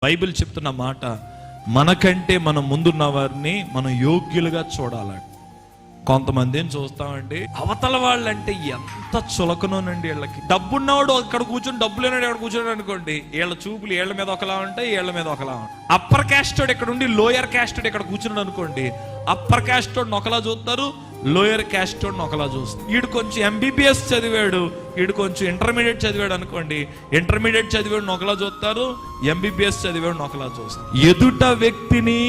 Bible చెప్తున్న మాట, మనకంటే మనం ముందున్న వారిని మనం యోగ్యులుగా చూడాలండి. కొంతమందిని చూస్తామండి, అవతల వాళ్ళంటే ఎంత చులకనోనండి. వీళ్ళకి డబ్బున్నవాడు అక్కడ కూర్చొని డబ్బు లేనాడు అక్కడ కూర్చోడు అనుకోండి, వీళ్ళ చూపులు వీళ్ళ మీద ఒకలా ఉంటాయి, వీళ్ళ మీద ఒకలా ఉంటాయి. అప్పర్ క్యాస్టోడ్ ఇక్కడ ఉండి లోయర్ క్యాస్టోడ్ ఇక్కడ కూర్చున్నాడు అనుకోండి, అప్పర్ క్యాస్టోడ్ ఒకలా చూస్తారు, లోయర్ క్యాస్టోడ్ ఒకలా చూస్తారు. వీడు కొంచెం ఎంబీబీఎస్ చదివాడు, వీడు కొంచెం ఇంటర్మీడియట్ చదివాడు అనుకోండి, ఇంటర్మీడియట్ చదివాడు ఒకలా చూస్తారు, ఎంబీబీఎస్ చదివాడు ఒకలా చూస్తారు. ఎదుట వ్యక్తిని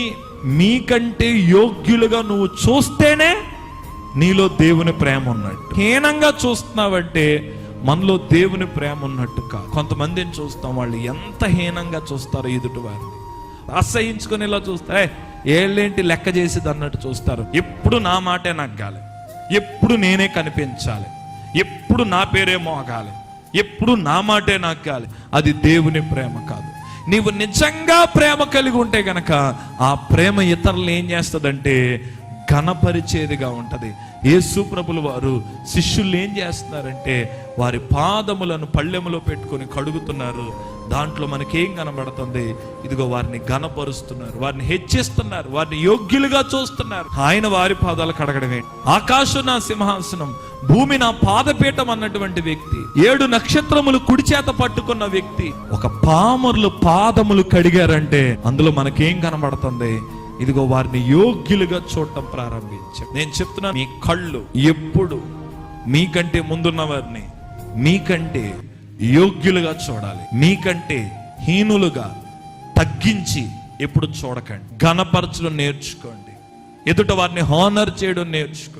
మీకంటే యోగ్యులుగా నువ్వు చూస్తేనే నీలో దేవుని ప్రేమ ఉన్నట్టు. హీనంగా చూస్తున్నావంటే మనలో దేవుని ప్రేమ ఉన్నట్టు కాదు. కొంతమందిని చూస్తాం, వాళ్ళు ఎంత హీనంగా చూస్తారో ఎదుటి వారిని, అసహించుకొని ఇలా చూస్తారే, ఏళ్ళేంటి లెక్క చేసేది అన్నట్టు చూస్తారు. ఎప్పుడు నా మాటే నగ్గాలి, ఎప్పుడు నేనే కనిపించాలి, ఎప్పుడు నా పేరే మోగాలి, ఎప్పుడు నా మాటే నగ్గాలి. అది దేవుని ప్రేమ కాదు. నీవు నిజంగా ప్రేమ కలిగి ఉంటే గనక ఆ ప్రేమ ఇతరులు ఏం చేస్తుందంటే ఘనపరిచేదిగా ఉంటది. యేసు ప్రభులు వారు శిష్యులు ఏం చేస్తున్నారంటే వారి పాదములను పళ్ళెములో పెట్టుకొని కడుగుతున్నారు. దాంట్లో మనకేం కనబడుతుంది? ఇదిగో వారిని ఘనపరుస్తున్నారు, వారిని హెచ్చిస్తున్నారు, వారిని యోగ్యులుగా చూస్తున్నారు. ఆయన వారి పాదాలు కడగడమే. ఆకాశం నా సింహాసనం, భూమి నా పాదపీఠం అన్నటువంటి వ్యక్తి, 7 నక్షత్రములు కుడి చేత పట్టుకున్న వ్యక్తి ఒక పామరులు పాదములు కడిగారంటే అందులో మనకేం కనబడుతుంది? ఇదిగో వారిని యోగ్యులుగా చూడటం ప్రారంభించాం. నేను చెప్తున్నా, మీ కళ్ళు ఎప్పుడు మీకంటే ముందున్న వారిని మీకంటే యోగ్యులుగా చూడాలి. మీకంటే హీనులుగా తగ్గించి ఎప్పుడు చూడకండి. ఘనపరచడం నేర్చుకోండి, ఎదుట వారిని హానర్ చేయడం నేర్చుకోండి.